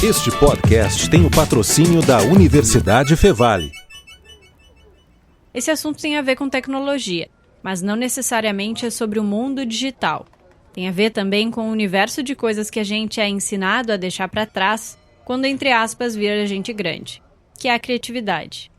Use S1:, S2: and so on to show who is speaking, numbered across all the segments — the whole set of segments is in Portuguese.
S1: Este podcast tem o patrocínio da Universidade Fevale.
S2: Esse assunto tem a ver com tecnologia, mas não necessariamente é sobre o mundo digital. Tem a ver também com o universo de coisas que a gente é ensinado a deixar para trás quando, entre aspas, vira gente grande, que é a criatividade.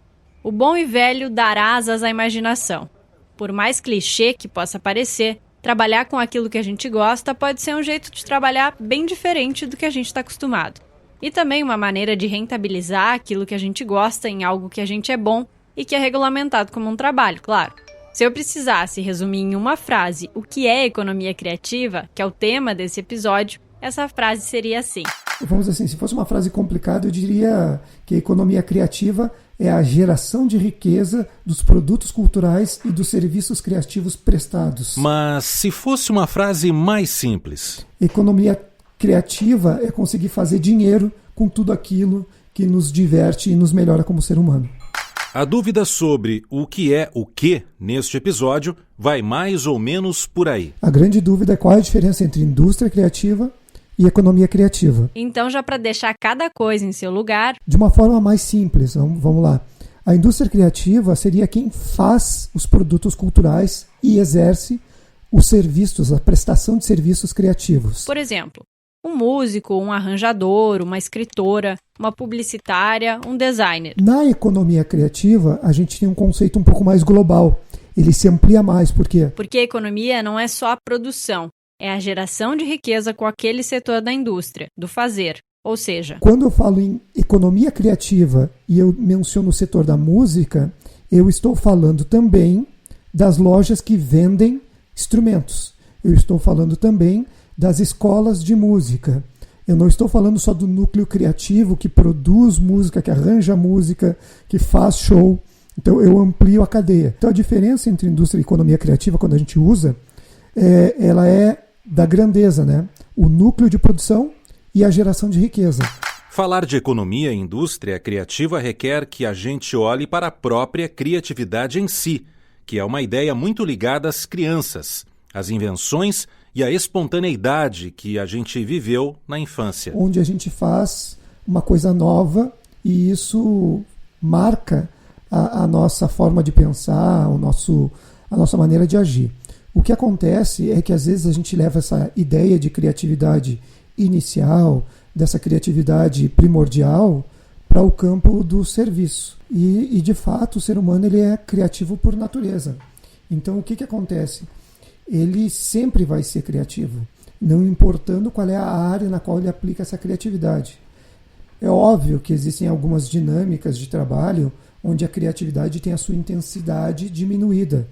S2: O bom e velho dar asas à imaginação. Por mais clichê que possa parecer, trabalhar com aquilo que a gente gosta pode ser um jeito de trabalhar bem diferente do que a gente está acostumado. E também uma maneira de rentabilizar aquilo que a gente gosta em algo que a gente é bom e que é regulamentado como um trabalho, claro. Se eu precisasse resumir em uma frase o que é economia criativa, que é o tema desse episódio, essa frase seria assim.
S3: Vamos dizer assim, se fosse uma frase complicada, eu diria que a economia criativa é a geração de riqueza dos produtos culturais e dos serviços criativos prestados.
S1: Mas se fosse uma frase mais simples?
S3: Economia criativa é conseguir fazer dinheiro com tudo aquilo que nos diverte e nos melhora como ser humano.
S1: A dúvida sobre o que é o quê neste episódio vai mais ou menos por aí.
S3: A grande dúvida é qual é a diferença entre indústria criativa e economia criativa.
S2: Então, já para deixar cada coisa em seu lugar...
S3: De uma forma mais simples, vamos lá. A indústria criativa seria quem faz os produtos culturais e exerce os serviços, a prestação de serviços criativos.
S2: Por exemplo, um músico, um arranjador, uma escritora, uma publicitária, um designer.
S3: Na economia criativa, a gente tem um conceito um pouco mais global. Ele se amplia mais, por quê?
S2: Porque a economia não é só a produção, é a geração de riqueza com aquele setor da indústria, do fazer. Ou seja,
S3: quando eu falo em economia criativa e eu menciono o setor da música, eu estou falando também das lojas que vendem instrumentos. Eu estou falando também das escolas de música. Eu não estou falando só do núcleo criativo que produz música, que arranja música, que faz show. Então eu amplio a cadeia. Então a diferença entre indústria e economia criativa, quando a gente usa, ela é da grandeza, né? O núcleo de produção e a geração de riqueza.
S1: Falar de economia e indústria criativa requer que a gente olhe para a própria criatividade em si, que é uma ideia muito ligada às crianças, às invenções e à espontaneidade que a gente viveu na infância.
S3: Onde a gente faz uma coisa nova e isso marca a nossa forma de pensar, a nossa maneira de agir. O que acontece é que às vezes a gente leva essa ideia de criatividade inicial, dessa criatividade primordial, para o campo do serviço. E de fato o ser humano ele é criativo por natureza. Então o que acontece? Ele sempre vai ser criativo, não importando qual é a área na qual ele aplica essa criatividade. É óbvio que existem algumas dinâmicas de trabalho onde a criatividade tem a sua intensidade diminuída,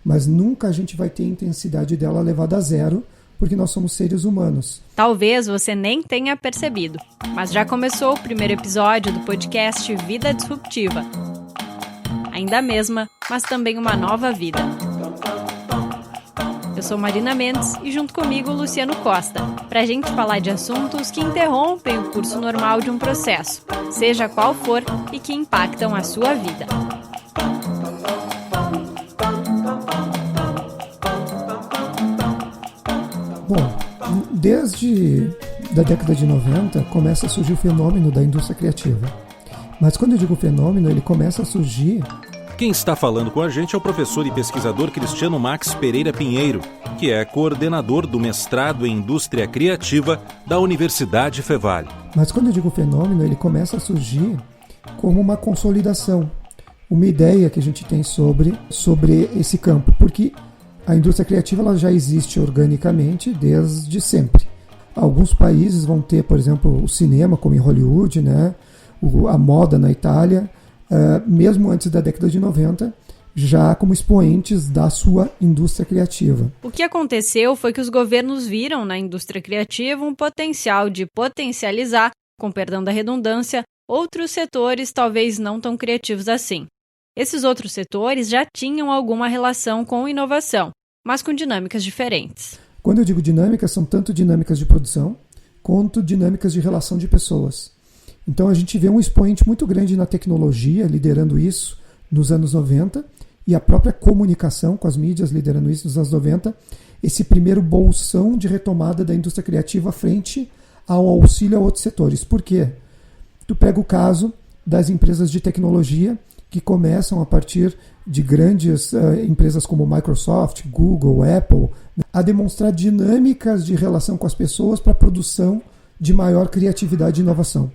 S3: mas nunca a gente vai ter a intensidade dela levada a zero, porque nós somos seres humanos.
S2: Talvez você nem tenha percebido, mas já começou o primeiro episódio do podcast Vida Disruptiva. Ainda a mesma, mas também uma nova vida. Eu sou Marina Mendes e junto comigo Luciano Costa, para a gente falar de assuntos que interrompem o curso normal de um processo, seja qual for, e que impactam a sua vida.
S3: Bom, desde a década de 90 começa a surgir o fenômeno da indústria criativa. Mas quando eu digo fenômeno, ele começa a surgir...
S1: Quem está falando com a gente é o professor e pesquisador Cristiano Max Pereira Pinheiro, que é coordenador do mestrado em Indústria Criativa da Universidade Fevale.
S3: Mas quando eu digo fenômeno, ele começa a surgir como uma consolidação, uma ideia que a gente tem sobre esse campo, porque a indústria criativa ela já existe organicamente desde sempre. Alguns países vão ter, por exemplo, o cinema, como em Hollywood, né? A moda na Itália, mesmo antes da década de 90, já como expoentes da sua indústria criativa.
S2: O que aconteceu foi que os governos viram na indústria criativa um potencial de potencializar, com perdão da redundância, outros setores talvez não tão criativos assim. Esses outros setores já tinham alguma relação com inovação, mas com dinâmicas diferentes.
S3: Quando eu digo dinâmicas, são tanto dinâmicas de produção quanto dinâmicas de relação de pessoas. Então a gente vê um expoente muito grande na tecnologia liderando isso nos anos 90 e a própria comunicação com as mídias liderando isso nos anos 90, esse primeiro bolsão de retomada da indústria criativa frente ao auxílio a outros setores. Por quê? Tu pega o caso das empresas de tecnologia que começam a partir de grandes empresas como Microsoft, Google, Apple, a demonstrar dinâmicas de relação com as pessoas para a produção de maior criatividade e inovação.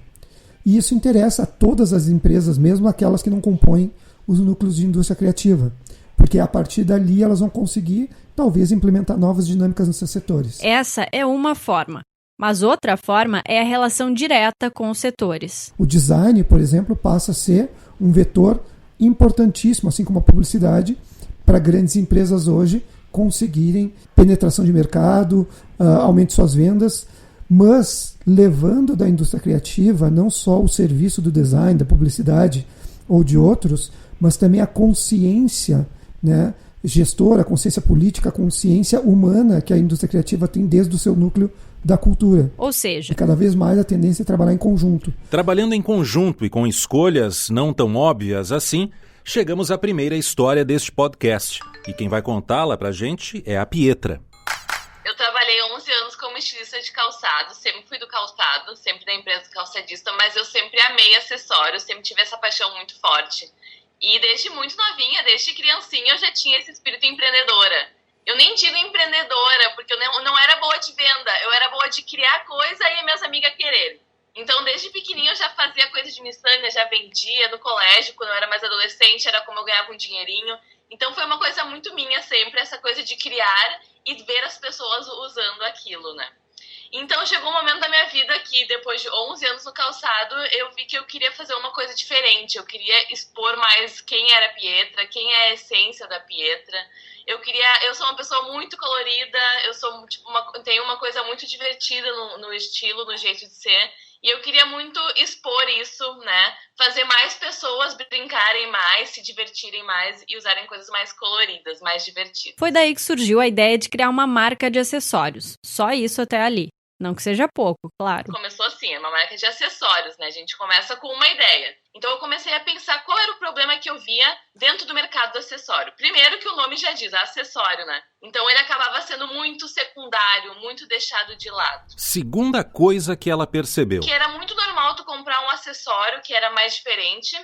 S3: E isso interessa a todas as empresas, mesmo aquelas que não compõem os núcleos de indústria criativa, porque a partir dali elas vão conseguir, talvez, implementar novas dinâmicas nos seus setores.
S2: Essa é uma forma, mas outra forma é a relação direta com os setores.
S3: O design, por exemplo, passa a ser um vetor importantíssimo, assim como a publicidade, para grandes empresas hoje conseguirem penetração de mercado, aumento de suas vendas, mas levando da indústria criativa não só o serviço do design, da publicidade ou de outros, mas também a consciência, né, gestora, a consciência política, a consciência humana que a indústria criativa tem desde o seu núcleo da cultura.
S2: Ou seja,
S3: e cada vez mais a tendência é trabalhar em conjunto.
S1: Trabalhando em conjunto e com escolhas não tão óbvias assim, chegamos à primeira história deste podcast. E quem vai contá-la pra gente é a Pietra.
S4: Eu trabalhei 11 anos como estilista de calçado, sempre fui do calçado, sempre da empresa calçadista, mas eu sempre amei acessórios, sempre tive essa paixão muito forte. E desde muito novinha, desde criancinha, eu já tinha esse espírito empreendedora. Eu nem digo empreendedora, porque eu não era boa de venda, eu era boa de criar coisa e minhas amigas quererem. Então, desde pequenininha eu já fazia coisa de miçanga, já vendia no colégio, quando eu era mais adolescente, era como eu ganhava um dinheirinho. Então, foi uma coisa muito minha sempre, essa coisa de criar e ver as pessoas usando aquilo, né? Então, chegou um momento da minha vida que, depois de 11 anos no calçado, eu vi que eu queria fazer uma coisa diferente. Eu queria expor mais quem era a Pietra, quem é a essência da Pietra. Eu sou uma pessoa muito colorida, tenho uma coisa muito divertida no estilo, no jeito de ser. E eu queria muito expor isso, né? Fazer mais pessoas brincarem mais, se divertirem mais e usarem coisas mais coloridas, mais divertidas.
S2: Foi daí que surgiu a ideia de criar uma marca de acessórios. Só isso até ali. Não que seja pouco, claro.
S4: Começou assim, é uma marca de acessórios, né? A gente começa com uma ideia. Então eu comecei a pensar qual era o problema que eu via dentro do mercado do acessório. Primeiro que o nome já diz, acessório, né? Então ele acabava sendo muito secundário, muito deixado de lado.
S1: Segunda coisa que ela percebeu.
S4: Que era muito normal tu comprar um acessório que era mais diferente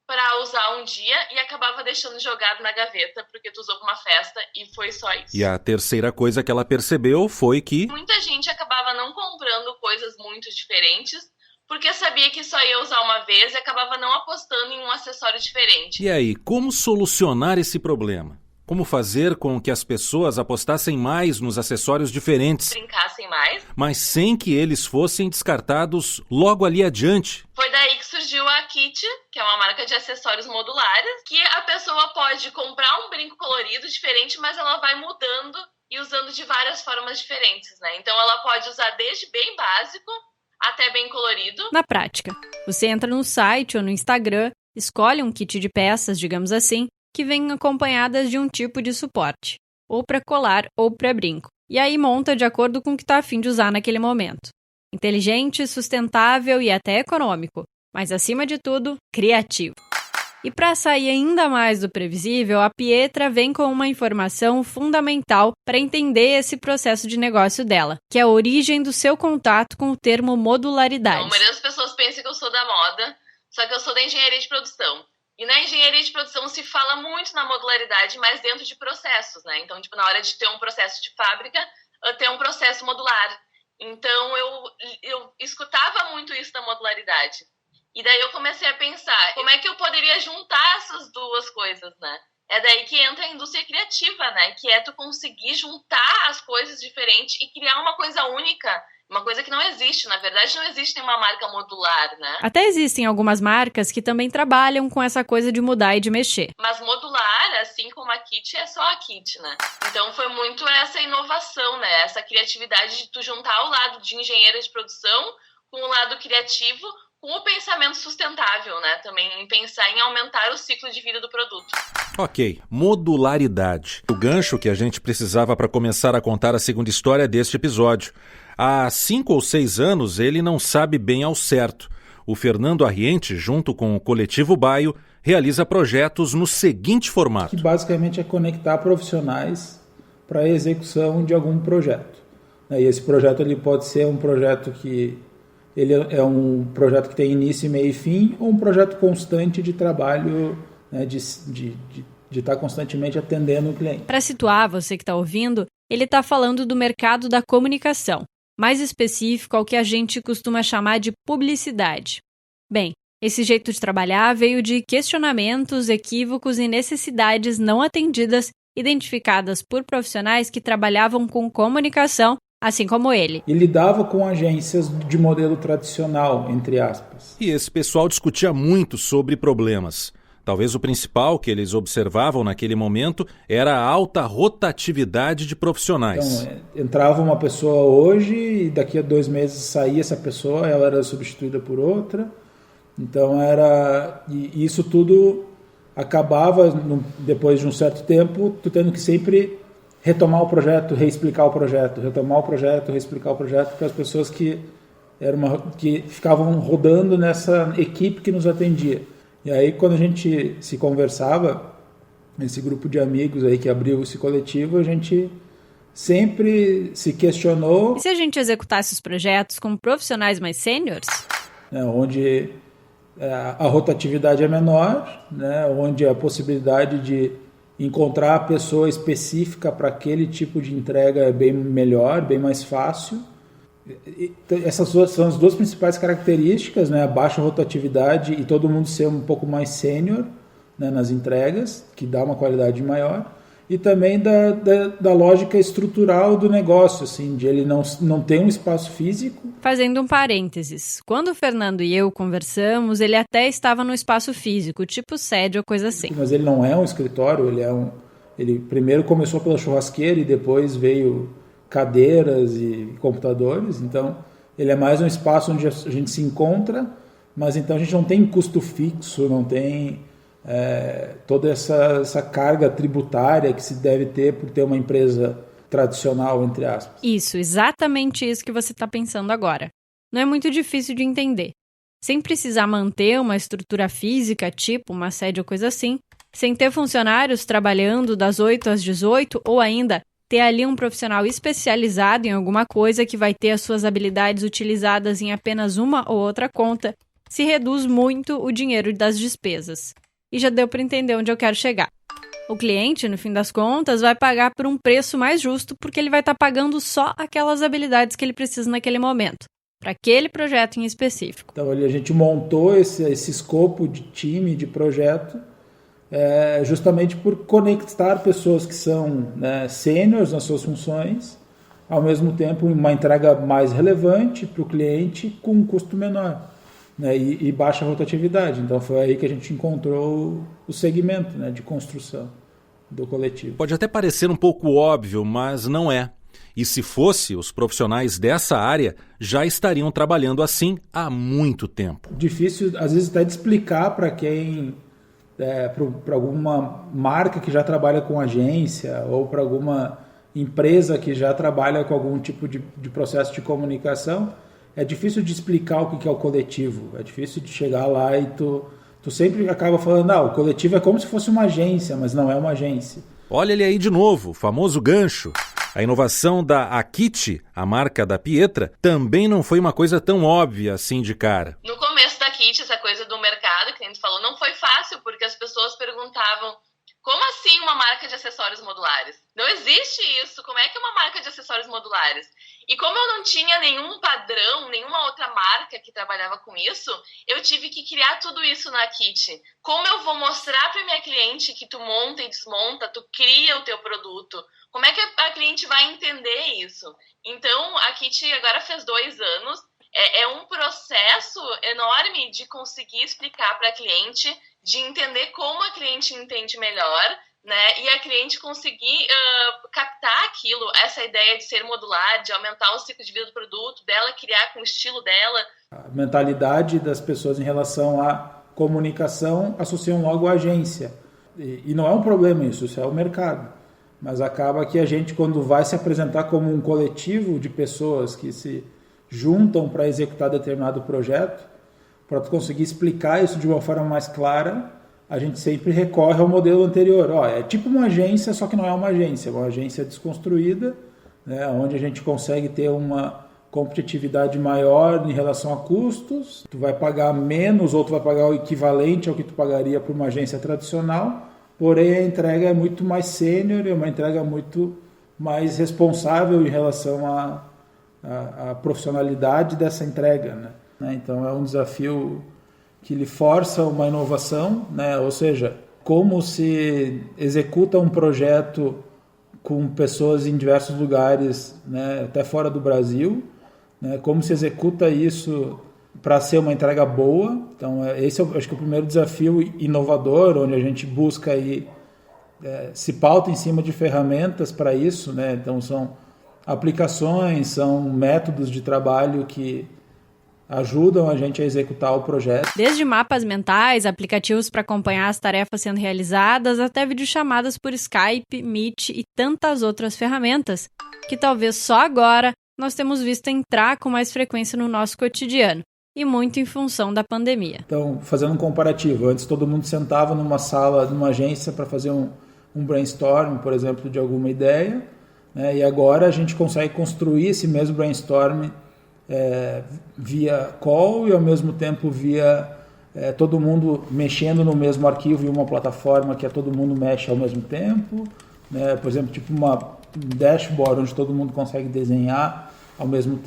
S4: para usar um dia e acabava deixando jogado na gaveta porque tu usou pra uma festa e foi só isso.
S1: E a terceira coisa que ela percebeu foi que
S4: muita gente acabava não comprando coisas muito diferentes porque sabia que só ia usar uma vez e acabava não apostando em um acessório diferente.
S1: E aí, como solucionar esse problema? Como fazer com que as pessoas apostassem mais nos acessórios diferentes,
S4: brincassem mais,
S1: mas sem que eles fossem descartados logo ali adiante?
S4: Foi daí que surgiu a Kit, que é uma marca de acessórios modulares, que a pessoa pode comprar um brinco colorido diferente, mas ela vai mudando e usando de várias formas diferentes, né? Então ela pode usar desde bem básico até bem colorido.
S2: Na prática, você entra no site ou no Instagram, escolhe um kit de peças, digamos assim, que vêm acompanhadas de um tipo de suporte, ou para colar ou para brinco. E aí monta de acordo com o que está a fim de usar naquele momento. Inteligente, sustentável e até econômico, mas acima de tudo, criativo. E para sair ainda mais do previsível, a Pietra vem com uma informação fundamental para entender esse processo de negócio dela, que é a origem do seu contato com o termo modularidade.
S4: Então, a maioria das pessoas pensa que eu sou da moda, só que eu sou da engenharia de produção. E na engenharia de produção se fala muito na modularidade, mas dentro de processos, né? Então, na hora de ter um processo de fábrica, ter um processo modular. Então, eu escutava muito isso da modularidade. E daí eu comecei a pensar, como é que eu poderia juntar essas duas coisas, né? É daí que entra a indústria criativa, né? Que é tu conseguir juntar as coisas diferentes e criar uma coisa única. Uma coisa que não existe, na verdade não existe nenhuma marca modular, né?
S2: Até existem algumas marcas que também trabalham com essa coisa de mudar e de mexer.
S4: Mas modular, assim como a Kit, é só a Kit, né? Então foi muito essa inovação, né? Essa criatividade de tu juntar o lado de engenheiro de produção com o lado criativo, com o pensamento sustentável, né? Também em pensar em aumentar o ciclo de vida do produto.
S1: Ok, modularidade. O gancho que a gente precisava para começar a contar a segunda história deste episódio. Há 5 ou 6 anos ele não sabe bem ao certo. O Fernando Arriente, junto com o Coletivo Baio, realiza projetos no seguinte formato.
S5: Que basicamente é conectar profissionais para a execução de algum projeto. E esse projeto ele pode ser um projeto que ele é um projeto que tem início, meio e fim, ou um projeto constante de trabalho, né, de estar constantemente atendendo o cliente.
S2: Para situar você que está ouvindo, ele está falando do mercado da comunicação, mais específico ao que a gente costuma chamar de publicidade. Bem, esse jeito de trabalhar veio de questionamentos, equívocos e necessidades não atendidas identificadas por profissionais que trabalhavam com comunicação, assim como ele.
S5: E lidava com agências de modelo tradicional, entre aspas.
S1: E esse pessoal discutia muito sobre problemas. Talvez o principal que eles observavam naquele momento era a alta rotatividade de profissionais.
S5: Então, entrava uma pessoa hoje e daqui a 2 meses saía essa pessoa, ela era substituída por outra. Então e isso tudo acabava, depois de um certo tempo, tu tendo que sempre retomar o projeto, reexplicar o projeto, retomar o projeto, reexplicar o projeto para as pessoas que ficavam rodando nessa equipe que nos atendia. E aí, quando a gente se conversava, esse grupo de amigos aí que abriu esse coletivo, a gente sempre se questionou...
S2: E se a gente executasse os projetos com profissionais mais sêniores?
S5: Onde a rotatividade é menor, né, onde a possibilidade de encontrar a pessoa específica para aquele tipo de entrega é bem melhor, bem mais fácil. Essas são as 2 principais características, né, a baixa rotatividade e todo mundo ser um pouco mais sênior, né, nas entregas, que dá uma qualidade maior, e também da lógica estrutural do negócio, assim, de ele não ter um espaço físico.
S2: Fazendo um parênteses, quando o Fernando e eu conversamos, ele até estava no espaço físico, tipo sede ou coisa assim.
S5: Mas ele não é um escritório, ele primeiro começou pela churrasqueira e depois veio cadeiras e computadores, então ele é mais um espaço onde a gente se encontra, mas então a gente não tem custo fixo, não tem toda essa carga tributária que se deve ter por ter uma empresa tradicional, entre aspas.
S2: Isso, exatamente isso que você está pensando agora. Não é muito difícil de entender. Sem precisar manter uma estrutura física, tipo uma sede ou coisa assim, sem ter funcionários trabalhando das 8 às 18 ou ainda ter ali um profissional especializado em alguma coisa que vai ter as suas habilidades utilizadas em apenas uma ou outra conta, se reduz muito o dinheiro das despesas. E já deu para entender onde eu quero chegar. O cliente, no fim das contas, vai pagar por um preço mais justo porque ele vai estar pagando só aquelas habilidades que ele precisa naquele momento, para aquele projeto em específico.
S5: Então, a gente montou esse escopo de time, de projeto, justamente por conectar pessoas que são, né, sêniores nas suas funções, ao mesmo tempo uma entrega mais relevante para o cliente com um custo menor. Né, e baixa rotatividade. Então foi aí que a gente encontrou o segmento, né, de construção do coletivo.
S1: Pode até parecer um pouco óbvio, mas não é. E se fosse, os profissionais dessa área já estariam trabalhando assim há muito tempo.
S5: Difícil, às vezes, até de explicar para quem, para alguma marca que já trabalha com agência ou para alguma empresa que já trabalha com algum tipo de processo de comunicação. É difícil de explicar o que é o coletivo, é difícil de chegar lá e tu sempre acaba falando, o coletivo é como se fosse uma agência, mas não é uma agência.
S1: Olha ele aí de novo, o famoso gancho. A inovação da Akit, a marca da Pietra, também não foi uma coisa tão óbvia assim de cara.
S4: No começo da Akit, essa coisa do mercado que a gente falou, não foi fácil, porque as pessoas perguntavam, como assim uma marca de acessórios modulares? Não existe isso, como é que é uma marca de acessórios modulares? E como eu não tinha nenhum padrão, nenhuma outra marca que trabalhava com isso, eu tive que criar tudo isso na Akit. Como eu vou mostrar para minha cliente que tu monta e desmonta, tu cria o teu produto? Como é que a cliente vai entender isso? Então, a Akit agora fez 2 anos. É um processo enorme de conseguir explicar para a cliente, de entender como a cliente entende melhor, né? E a cliente conseguir captar aquilo, essa ideia de ser modular, de aumentar o ciclo de vida do produto, dela criar com o estilo dela.
S5: A mentalidade das pessoas em relação à comunicação associam logo à agência. E não é um problema isso é o mercado. Mas acaba que a gente, quando vai se apresentar como um coletivo de pessoas que se juntam para executar determinado projeto, para tu conseguir explicar isso de uma forma mais clara, a gente sempre recorre ao modelo anterior. É tipo uma agência, só que não é uma agência desconstruída, né, onde a gente consegue ter uma competitividade maior em relação a custos. Tu vai pagar menos ou tu vai pagar o equivalente ao que tu pagaria por uma agência tradicional, porém a entrega é muito mais sênior, é uma entrega muito mais responsável em relação à profissionalidade dessa entrega, né? Então é um desafio que lhe força uma inovação, né? Ou seja, como se executa um projeto com pessoas em diversos lugares, né? Até fora do Brasil, né? Como se executa isso para ser uma entrega boa. Então esse acho que é o primeiro desafio inovador, onde a gente busca aí, se pauta em cima de ferramentas para isso, né? Então são aplicações, são métodos de trabalho que ajudam a gente a executar o projeto.
S2: Desde mapas mentais, aplicativos para acompanhar as tarefas sendo realizadas, até videochamadas por Skype, Meet e tantas outras ferramentas, que talvez só agora nós temos visto entrar com mais frequência no nosso cotidiano, e muito em função da pandemia.
S5: Então, fazendo um comparativo, antes todo mundo sentava numa sala, numa agência para fazer um brainstorm, por exemplo, de alguma ideia, né? E agora a gente consegue construir esse mesmo brainstorm via call e ao mesmo tempo via todo mundo mexendo no mesmo arquivo em uma plataforma que todo mundo mexe ao mesmo tempo, né? Por exemplo, tipo um dashboard onde todo mundo consegue desenhar ao mesmo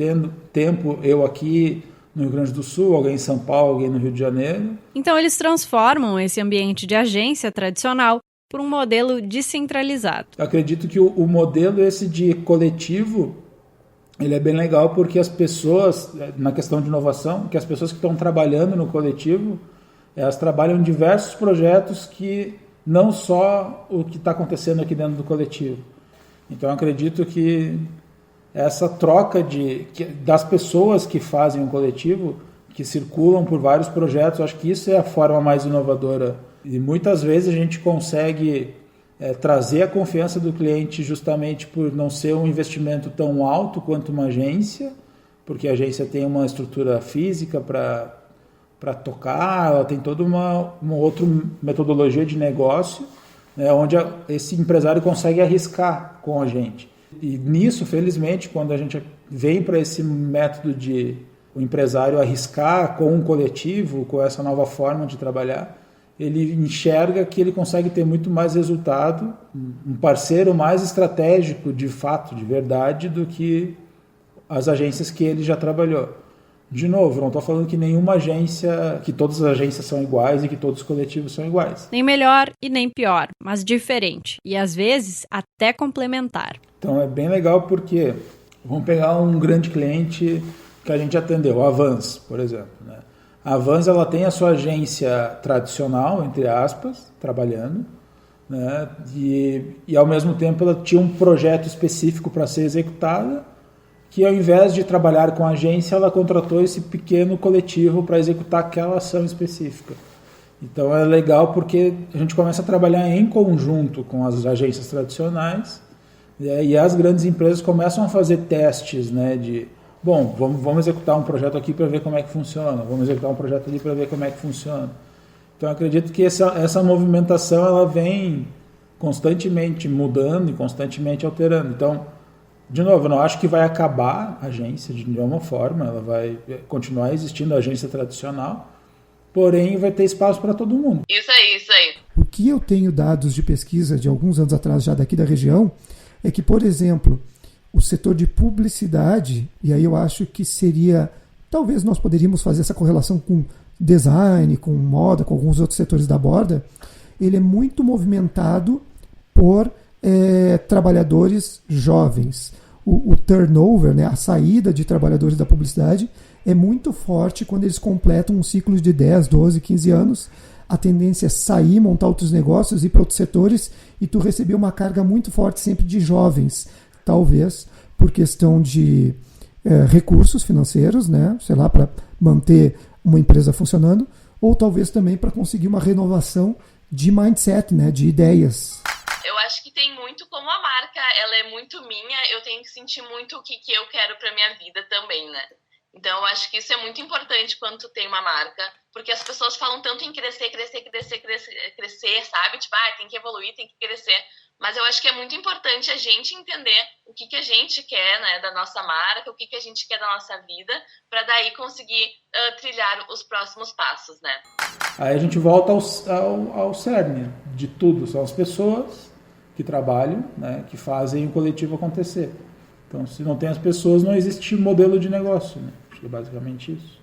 S5: tempo, eu aqui no Rio Grande do Sul, alguém em São Paulo, alguém no Rio de Janeiro.
S2: Então eles transformam esse ambiente de agência tradicional por um modelo descentralizado.
S5: Eu acredito que o modelo esse de coletivo, ele é bem legal porque as pessoas, na questão de inovação, que as pessoas que estão trabalhando no coletivo, elas trabalham em diversos projetos que não só o que está acontecendo aqui dentro do coletivo. Então eu acredito que essa troca das pessoas que fazem um coletivo, que circulam por vários projetos, eu acho que isso é a forma mais inovadora. E muitas vezes a gente consegue trazer a confiança do cliente justamente por não ser um investimento tão alto quanto uma agência, porque a agência tem uma estrutura física para tocar, ela tem toda uma outra metodologia de negócio, né, onde esse empresário consegue arriscar com a gente. E nisso, felizmente, quando a gente vem para esse método de o empresário arriscar com um coletivo, com essa nova forma de trabalhar, ele enxerga que ele consegue ter muito mais resultado, um parceiro mais estratégico, de fato, de verdade, do que as agências que ele já trabalhou. De novo, não estou falando que nenhuma agência, que todas as agências são iguais e que todos os coletivos são iguais.
S2: Nem melhor e nem pior, mas diferente. E às vezes até complementar.
S5: Então é bem legal porque vamos pegar um grande cliente que a gente atendeu, a Vans, por exemplo, né? A Vans, ela tem a sua agência tradicional, entre aspas, trabalhando, né? E ao mesmo tempo ela tinha um projeto específico para ser executado, que ao invés de trabalhar com a agência, ela contratou esse pequeno coletivo para executar aquela ação específica. Então é legal porque a gente começa a trabalhar em conjunto com as agências tradicionais, e as grandes empresas começam a fazer testes, né, bom, vamos executar um projeto aqui para ver como é que funciona, vamos executar um projeto ali para ver como é que funciona. Então eu acredito que essa movimentação ela vem constantemente mudando e constantemente alterando. Então, de novo, eu não acho que vai acabar a agência de nenhuma forma, ela vai continuar existindo a agência tradicional, porém vai ter espaço para todo mundo.
S4: Isso aí.
S3: O que eu tenho dados de pesquisa de alguns anos atrás já daqui da região é que, por exemplo, o setor de publicidade, e aí eu acho que seria, talvez nós poderíamos fazer essa correlação com design, com moda, com alguns outros setores da borda, ele é muito movimentado por trabalhadores jovens. O turnover, né, a saída de trabalhadores da publicidade é muito forte quando eles completam um ciclo de 10, 12, 15 anos. A tendência é sair, montar outros negócios, ir para outros setores, e tu receber uma carga muito forte sempre de jovens. Talvez por questão de recursos financeiros, né, sei lá, para manter uma empresa funcionando, ou talvez também para conseguir uma renovação de mindset, né, de ideias.
S4: Eu acho que tem muito, como a marca ela é muito minha, eu tenho que sentir muito o que eu quero para minha vida também, né? Então, eu acho que isso é muito importante quando tu tem uma marca, porque as pessoas falam tanto em crescer, sabe? Tipo, tem que evoluir, tem que crescer. Mas eu acho que é muito importante a gente entender o que a gente quer, né, da nossa marca, o que a gente quer da nossa vida, para daí conseguir trilhar os próximos passos, né?
S5: Aí a gente volta ao cerne de tudo. São as pessoas que trabalham, né, que fazem o coletivo acontecer. Então, se não tem as pessoas, não existe modelo de negócio, né? Acho que é basicamente isso.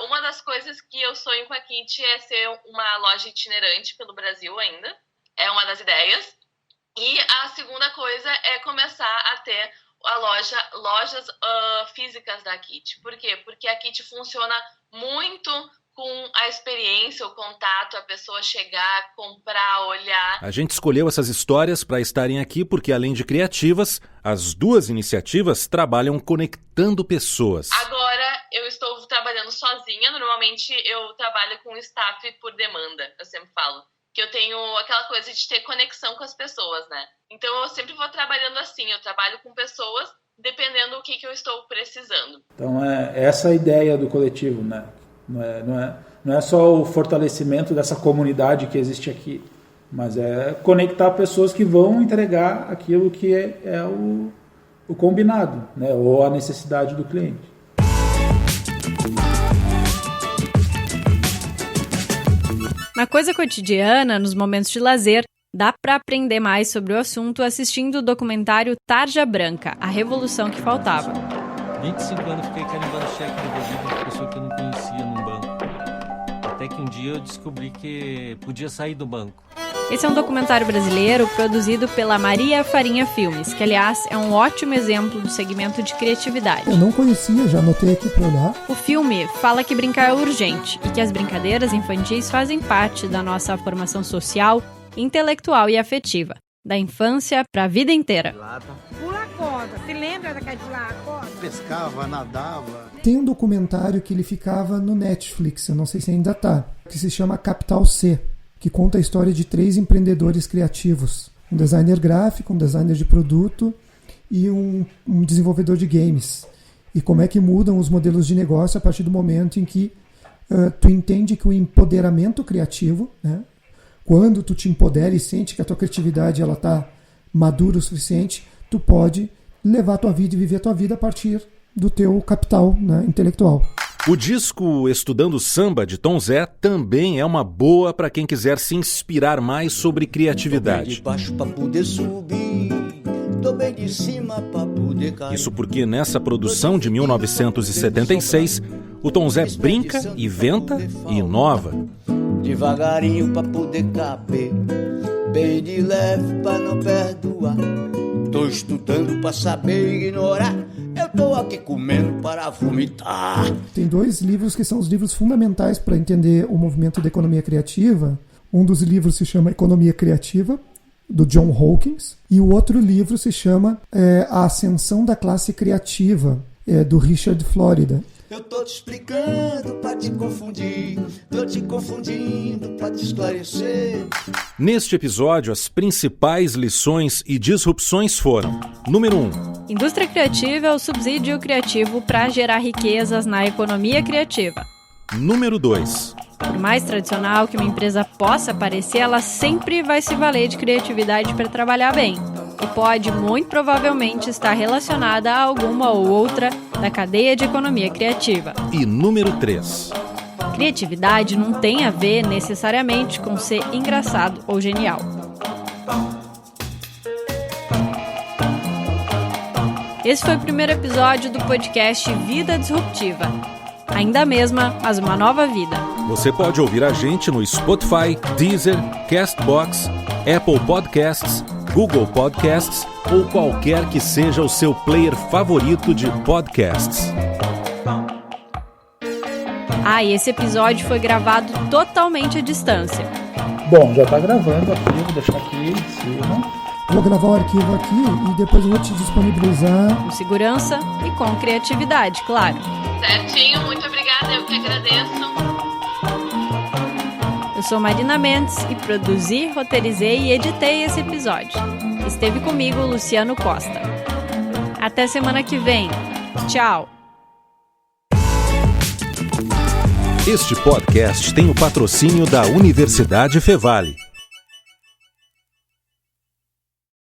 S4: Uma das coisas que eu sonho com a Kit é ser uma loja itinerante pelo Brasil ainda. É uma das ideias. E a segunda coisa é começar a ter lojas físicas da Kit. Por quê? Porque a Kit funciona muito com a experiência, o contato, a pessoa chegar, comprar, olhar.
S1: A gente escolheu essas histórias para estarem aqui porque, além de criativas, as duas iniciativas trabalham conectando pessoas.
S4: Agora eu estou trabalhando sozinha. Normalmente eu trabalho com staff por demanda, eu sempre falo. Que eu tenho aquela coisa de ter conexão com as pessoas, né? Então eu sempre vou trabalhando assim, eu trabalho com pessoas dependendo do que eu estou precisando.
S5: Então é essa a ideia do coletivo, né? Não é só o fortalecimento dessa comunidade que existe aqui, mas é conectar pessoas que vão entregar aquilo que é o combinado, né? Ou a necessidade do cliente.
S2: Na coisa cotidiana, nos momentos de lazer, dá para aprender mais sobre o assunto assistindo o documentário Tarja Branca, a revolução que faltava.
S6: 25 anos fiquei carimbando cheque devolvido de uma pessoa que eu não conhecia num banco. Até que um dia eu descobri que podia sair do banco.
S2: Esse é um documentário brasileiro produzido pela Maria Farinha Filmes, que, aliás, é um ótimo exemplo do segmento de criatividade.
S3: Eu não conhecia, já anotei aqui para olhar.
S2: O filme fala que brincar é urgente e que as brincadeiras infantis fazem parte da nossa formação social, intelectual e afetiva, da infância para a vida inteira.
S7: Pula a corda, se lembra daquela pular a corda?
S8: Pescava, nadava.
S3: Tem um documentário que ele ficava no Netflix, eu não sei se ainda tá, que se chama Capital C, que conta a história de 3 empreendedores criativos. Um designer gráfico, um designer de produto e um desenvolvedor de games. E como é que mudam os modelos de negócio a partir do momento em que tu entende que o empoderamento criativo, né, quando tu te empodera e sente que a tua criatividade está madura o suficiente, tu pode levar a tua vida e viver a tua vida a partir do teu capital, né, intelectual.
S1: O disco Estudando Samba, de Tom Zé, também é uma boa para quem quiser se inspirar mais sobre criatividade. Isso porque nessa produção de 1976, o Tom Zé brinca, inventa e inova.
S9: Devagarinho pra poder caber, bem de leve pra não perdoar. Tô estudando pra saber ignorar. Eu tô aqui comendo para vomitar.
S3: Tem 2 livros que são os livros fundamentais para entender o movimento da economia criativa. Um dos livros se chama Economia Criativa, do John Hawkins, e o outro livro se chama A Ascensão da Classe Criativa, do Richard Florida.
S9: Eu tô te explicando pra te confundir, tô te confundindo pra te esclarecer.
S1: Neste episódio, as principais lições e disrupções foram: número 1.
S2: Indústria criativa é o subsídio criativo para gerar riquezas na economia criativa.
S1: Número 2.
S2: Por mais tradicional que uma empresa possa parecer, ela sempre vai se valer de criatividade para trabalhar bem. E pode, muito provavelmente, estar relacionada a alguma ou outra da cadeia de economia criativa.
S1: E número 3.
S2: Criatividade não tem a ver necessariamente com ser engraçado ou genial. Esse foi o primeiro episódio do podcast Vida Disruptiva. Ainda a mesma, mas uma nova vida.
S1: Você pode ouvir a gente no Spotify, Deezer, Castbox, Apple Podcasts, Google Podcasts ou qualquer que seja o seu player favorito de podcasts.
S2: E esse episódio foi gravado totalmente à distância.
S5: Bom, já tá gravando aqui, vou deixar aqui em cima.
S3: Vou gravar o arquivo aqui e depois eu vou te disponibilizar.
S2: Com segurança e com criatividade, claro.
S4: Certinho, muito obrigada, eu que agradeço.
S2: Eu sou Marina Mendes e produzi, roteirizei e editei esse episódio. Esteve comigo Luciano Costa. Até semana que vem. Tchau!
S1: Este podcast tem o patrocínio da Universidade Fevale.